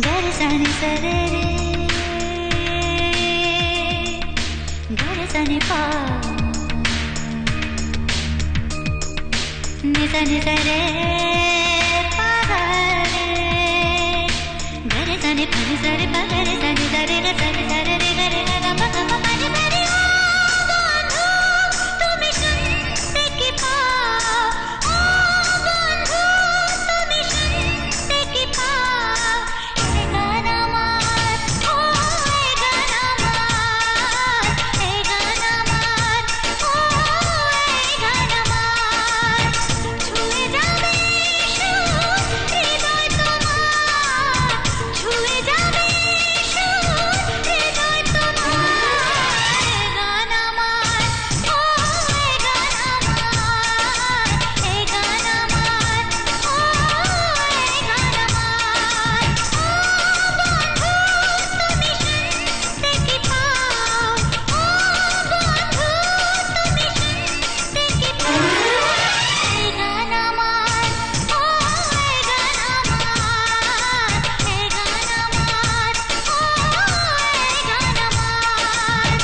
गरे सनि सरे रे गरे सनि पा नि सनि सरे पा रे गरे सनि पा नि सरे पा गरे सनि सरे रे सनि सरे रे गरे गा पा गा पा नि सरे बंधु তুমি শুনতে কি পাও ও বন্ধু তুমি শুনতে কি পাও এ গান আমার ও এ গান আমার এ গান আমার ও এ গান আমার ছুঁয়ে যাবে সুর হৃদয় তোমার ছুঁয়ে যাবে সুর হৃদয় তোমার এ গান আমার ও এ গান আমার এ গান আমার ও এ গান আমার ও বন্ধু তুমি শুনতে কি পাও ও বন্ধু তুমি শুনতে কি পাও এ গান আমার ও এ গান আমার এ গান আমার ও এ গান আমার